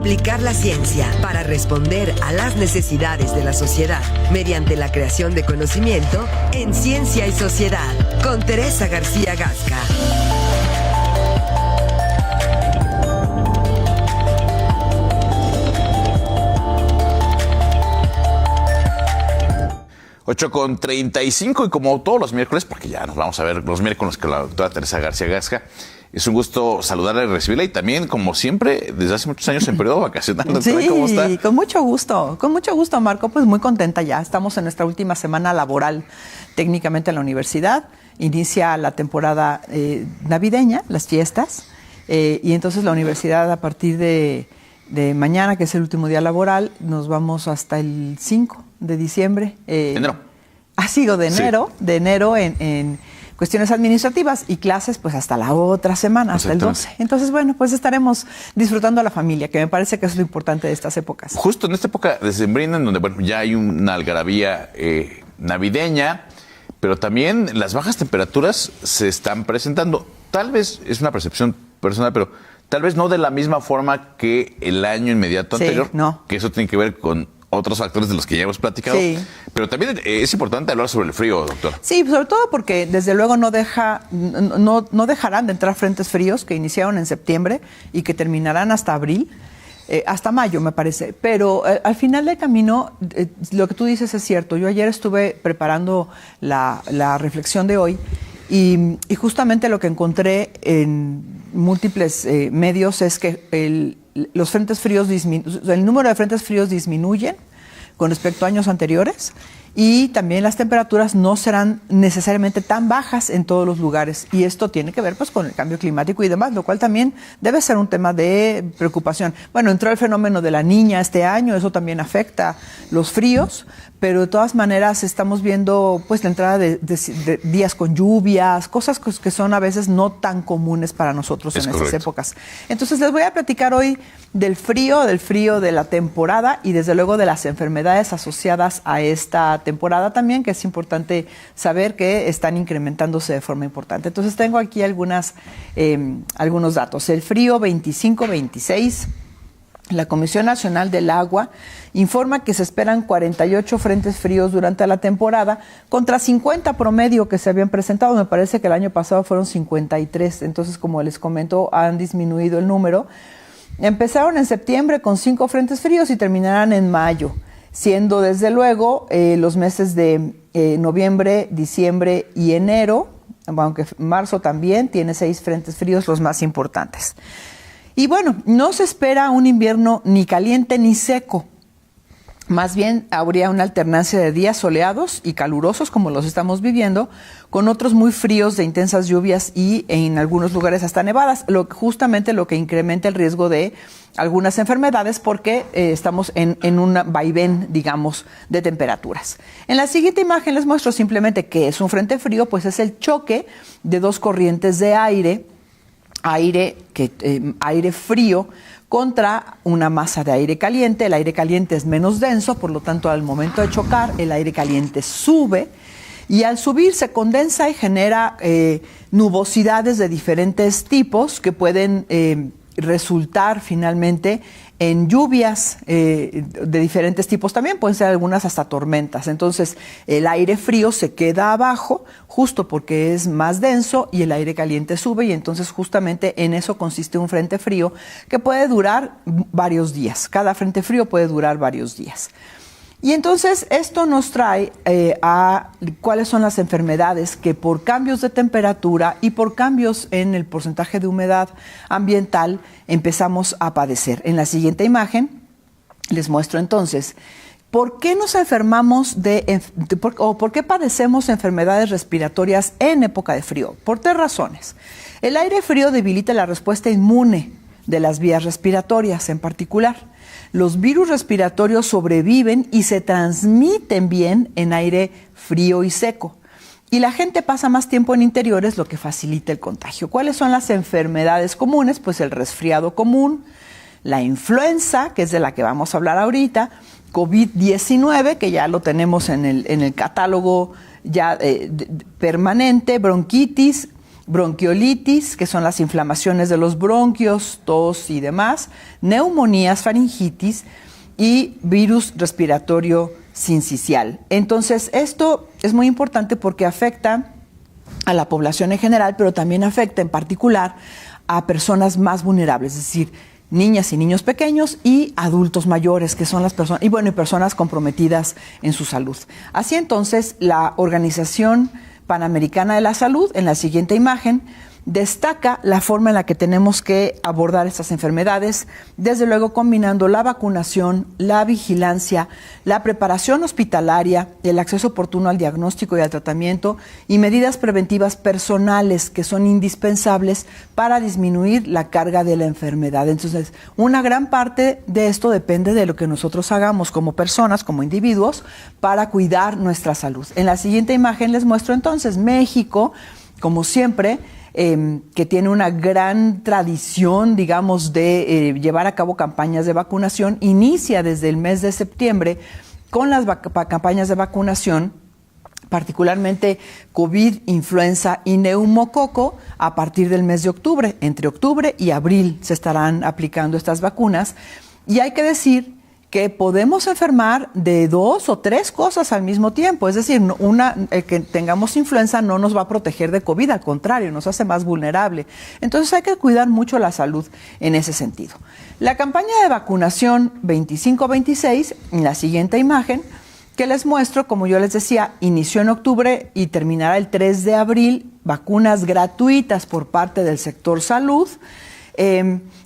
Aplicar la ciencia para responder a las necesidades de la sociedad mediante la creación de conocimiento en Ciencia y Sociedad, con Teresa García Gasca. Ocho con 35 y como todos los miércoles, porque ya nos vamos a ver los miércoles con la doctora Teresa García Gasca, es un gusto saludarla y recibirla y también, como siempre, desde hace muchos años en periodo vacacional. Doctora, sí, ¿cómo está? Con mucho gusto, Marco, pues muy contenta ya. Estamos en nuestra última semana laboral técnicamente en la universidad. Inicia la temporada navideña, las fiestas, y entonces la universidad a partir de mañana, que es el último día laboral, nos vamos hasta el 5 de diciembre. Enero. De enero en cuestiones administrativas y clases pues hasta la otra semana, hasta el 12. Entonces, bueno, pues estaremos disfrutando a la familia, que me parece que es lo importante de estas épocas. Justo en esta época decembrina, en donde bueno, ya hay una algarabía navideña, pero también las bajas temperaturas se están presentando. Tal vez es una percepción personal, pero tal vez no de la misma forma que el año inmediato anterior, no. Que eso tiene que ver con otros factores de los que ya hemos platicado. Sí. Pero también es importante hablar sobre el frío, doctor. Sí, sobre todo porque desde luego no dejarán de entrar frentes fríos que iniciaron en septiembre y que terminarán hasta abril, hasta mayo me parece. Pero al final del camino, lo que tú dices es cierto. Yo ayer estuve preparando la reflexión de hoy y justamente lo que encontré en múltiples medios es que los frentes fríos el número de frentes fríos disminuyen con respecto a años anteriores y también las temperaturas no serán necesariamente tan bajas en todos los lugares y esto tiene que ver pues con el cambio climático y demás, lo cual también debe ser un tema de preocupación. Bueno, entró el fenómeno de la Niña este año, eso también afecta los fríos, pero de todas maneras estamos viendo pues la entrada de días con lluvias, cosas que son a veces no tan comunes para nosotros en estas épocas. Entonces les voy a platicar hoy del frío de la temporada y desde luego de las enfermedades asociadas a esta temporada también, que es importante saber que están incrementándose de forma importante. Entonces tengo aquí algunos datos. El frío 25-26, la Comisión Nacional del Agua informa que se esperan 48 frentes fríos durante la temporada contra 50 promedio que se habían presentado. Me parece que el año pasado fueron 53. Entonces, como les comento, han disminuido el número. Empezaron en septiembre con 5 frentes fríos y terminarán en mayo, siendo desde luego los meses de noviembre, diciembre y enero, aunque marzo también tiene 6 frentes fríos, los más importantes. Y bueno, no se espera un invierno ni caliente ni seco. Más bien habría una alternancia de días soleados y calurosos, como los estamos viviendo, con otros muy fríos de intensas lluvias y en algunos lugares hasta nevadas, justamente lo que incrementa el riesgo de algunas enfermedades porque estamos en un vaivén, digamos, de temperaturas. En la siguiente imagen les muestro simplemente qué es un frente frío, pues es el choque de dos corrientes de aire frío contra una masa de aire caliente. El aire caliente es menos denso, por lo tanto, al momento de chocar, el aire caliente sube y al subir se condensa y genera nubosidades de diferentes tipos que pueden resultar finalmente en lluvias de diferentes tipos también, pueden ser algunas hasta tormentas. Entonces, el aire frío se queda abajo justo porque es más denso y el aire caliente sube y entonces justamente en eso consiste un frente frío que puede durar varios días. Cada frente frío puede durar varios días. Y entonces esto nos trae a cuáles son las enfermedades que por cambios de temperatura y por cambios en el porcentaje de humedad ambiental empezamos a padecer. En la siguiente imagen les muestro entonces por qué nos enfermamos o por qué padecemos enfermedades respiratorias en época de frío. Por 3 razones. El aire frío debilita la respuesta inmune de las vías respiratorias en particular. Los virus respiratorios sobreviven y se transmiten bien en aire frío y seco. Y la gente pasa más tiempo en interiores, lo que facilita el contagio. ¿Cuáles son las enfermedades comunes? Pues el resfriado común, la influenza, que es de la que vamos a hablar ahorita, COVID-19, que ya lo tenemos en el catálogo ya permanente, bronquitis, bronquiolitis, que son las inflamaciones de los bronquios, tos y demás, neumonías, faringitis y virus respiratorio sincicial. Entonces, esto es muy importante porque afecta a la población en general, pero también afecta en particular a personas más vulnerables, es decir, niñas y niños pequeños y adultos mayores, que son las personas, y personas comprometidas en su salud. Así entonces, la Organización Panamericana de la Salud, en la siguiente imagen, destaca la forma en la que tenemos que abordar estas enfermedades, desde luego combinando la vacunación, la vigilancia, la preparación hospitalaria, el acceso oportuno al diagnóstico y al tratamiento y medidas preventivas personales que son indispensables para disminuir la carga de la enfermedad. Entonces, una gran parte de esto depende de lo que nosotros hagamos como personas, como individuos, para cuidar nuestra salud. En la siguiente imagen les muestro entonces México, como siempre, que tiene una gran tradición, digamos, de llevar a cabo campañas de vacunación, inicia desde el mes de septiembre con las campañas de vacunación, particularmente COVID, influenza y neumococo, a partir del mes de octubre. Entre octubre y abril se estarán aplicando estas vacunas. Y hay que decir que podemos enfermar de 2 o 3 cosas al mismo tiempo. Es decir, que tengamos influenza no nos va a proteger de COVID, al contrario, nos hace más vulnerable. Entonces hay que cuidar mucho la salud en ese sentido. La campaña de vacunación 25-26, en la siguiente imagen, que les muestro, como yo les decía, inició en octubre y terminará el 3 de abril, vacunas gratuitas por parte del sector salud.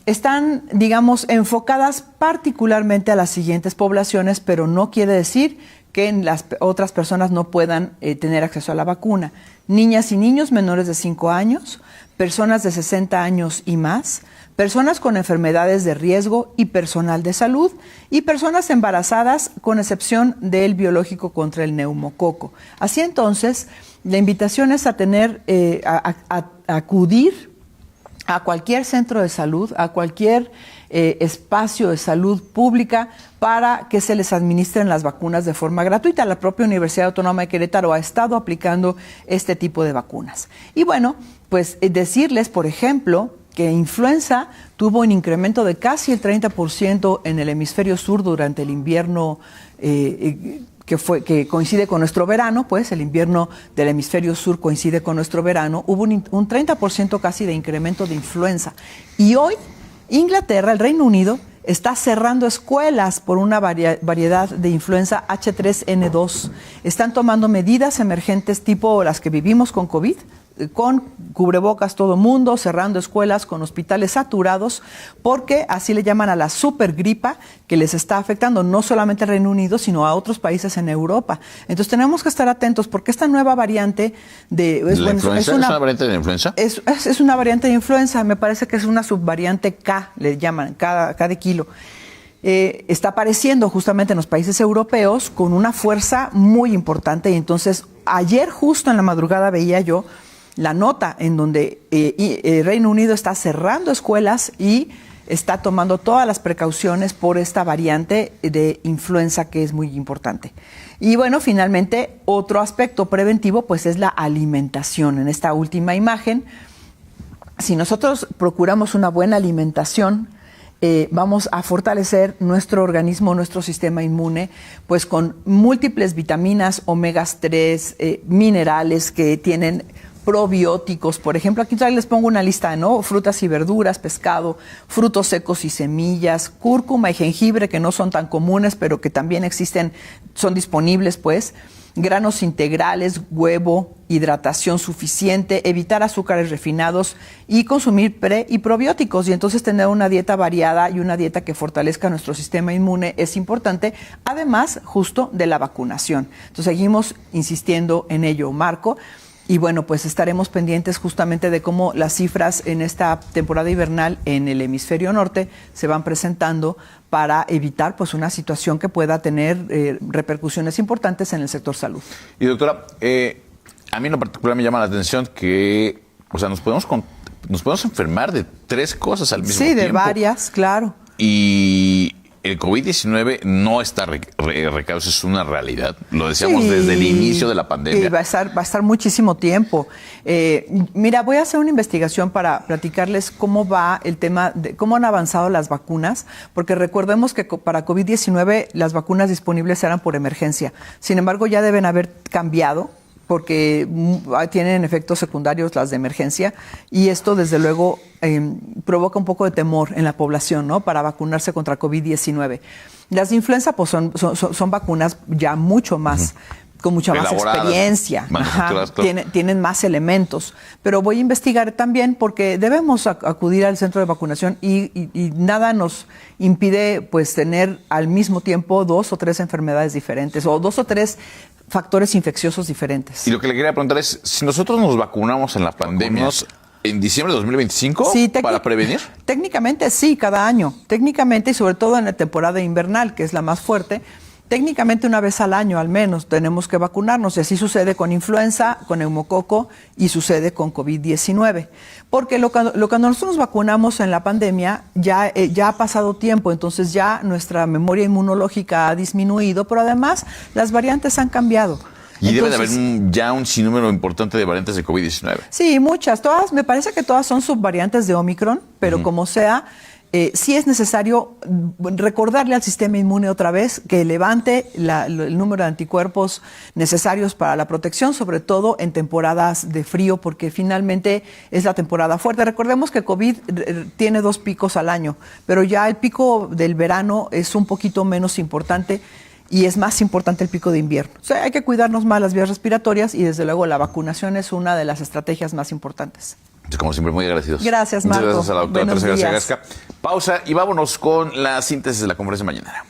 Están, digamos, enfocadas particularmente a las siguientes poblaciones, pero no quiere decir que las otras personas no puedan tener acceso a la vacuna. Niñas y niños menores de 5 años, personas de 60 años y más, personas con enfermedades de riesgo y personal de salud, y personas embarazadas, con excepción del biológico contra el neumococo. Así entonces, la invitación es a acudir a cualquier centro de salud, a cualquier espacio de salud pública para que se les administren las vacunas de forma gratuita. La propia Universidad Autónoma de Querétaro ha estado aplicando este tipo de vacunas. Y bueno, pues decirles, por ejemplo, que influenza tuvo un incremento de casi el 30% en el hemisferio sur durante el invierno que coincide con nuestro verano, pues el invierno del hemisferio sur coincide con nuestro verano. Hubo un 30% casi de incremento de influenza. Y hoy Inglaterra, el Reino Unido, está cerrando escuelas por una variedad de influenza H3N2. Están tomando medidas emergentes tipo las que vivimos con COVID, con cubrebocas todo mundo, cerrando escuelas, con hospitales saturados, porque así le llaman a la supergripa que les está afectando no solamente al Reino Unido, sino a otros países en Europa. Entonces tenemos que estar atentos porque esta nueva variante ¿Es una variante de influenza? Es una variante de influenza, me parece que es una subvariante K, le llaman, K de kilo. Está apareciendo justamente en los países europeos con una fuerza muy importante, y entonces ayer justo en la madrugada veía yo la nota en donde Reino Unido está cerrando escuelas y está tomando todas las precauciones por esta variante de influenza que es muy importante. Y bueno, finalmente, otro aspecto preventivo pues es la alimentación. En esta última imagen, si nosotros procuramos una buena alimentación, vamos a fortalecer nuestro organismo, nuestro sistema inmune, pues con múltiples vitaminas, omegas 3, minerales que tienen probióticos. Por ejemplo, aquí les pongo una lista, ¿no? Frutas y verduras, pescado, frutos secos y semillas, cúrcuma y jengibre, que no son tan comunes, pero que también existen, son disponibles, pues. Granos integrales, huevo, hidratación suficiente, evitar azúcares refinados y consumir pre y probióticos. Y entonces tener una dieta variada y una dieta que fortalezca nuestro sistema inmune es importante, además justo de la vacunación. Entonces seguimos insistiendo en ello, Marco. Y bueno, pues estaremos pendientes justamente de cómo las cifras en esta temporada invernal en el hemisferio norte se van presentando para evitar pues una situación que pueda tener repercusiones importantes en el sector salud. Y doctora, a mí en lo particular me llama la atención que, o sea, nos podemos enfermar de 3 cosas al mismo tiempo. Sí, de varias, claro. Y el COVID-19 no está recado, eso es una realidad. Lo decíamos desde el inicio de la pandemia. Y va a estar muchísimo tiempo. Mira, voy a hacer una investigación para platicarles cómo va el tema, de cómo han avanzado las vacunas, porque recordemos que para COVID-19 las vacunas disponibles eran por emergencia. Sin embargo, ya deben haber cambiado, porque tienen efectos secundarios las de emergencia, y esto desde luego provoca un poco de temor en la población, ¿no?, para vacunarse contra COVID-19. Las de influenza pues son vacunas ya mucho más, con mucha más experiencia, claro. Tienen más elementos, pero voy a investigar también porque debemos acudir al centro de vacunación y nada nos impide pues tener al mismo tiempo 2 o 3 enfermedades diferentes o 2 o 3 factores infecciosos diferentes. Y lo que le quería preguntar es, si nosotros nos vacunamos en la pandemia en diciembre de 2025, sí, ¿para prevenir? Técnicamente sí, cada año. Técnicamente, y sobre todo en la temporada invernal, que es la más fuerte, técnicamente una vez al año al menos tenemos que vacunarnos. Y así sucede con influenza, con neumococo y sucede con COVID-19. Porque lo que nosotros nos vacunamos en la pandemia ya ha pasado tiempo, entonces ya nuestra memoria inmunológica ha disminuido, pero además las variantes han cambiado. Y debe de haber ya un sinnúmero importante de variantes de COVID-19. Sí, muchas. Todas, me parece que todas son subvariantes de Omicron, pero como sea, sí es necesario recordarle al sistema inmune otra vez que levante el número de anticuerpos necesarios para la protección, sobre todo en temporadas de frío, porque finalmente es la temporada fuerte. Recordemos que COVID tiene 2 picos al año, pero ya el pico del verano es un poquito menos importante y es más importante el pico de invierno. O sea, hay que cuidarnos más las vías respiratorias y desde luego la vacunación es una de las estrategias más importantes. Como siempre, muy agradecidos. Gracias, Marco. Muchas gracias a la doctora Buenos Teresa García días. Gasca. Pausa y vámonos con la síntesis de la conferencia mañanera.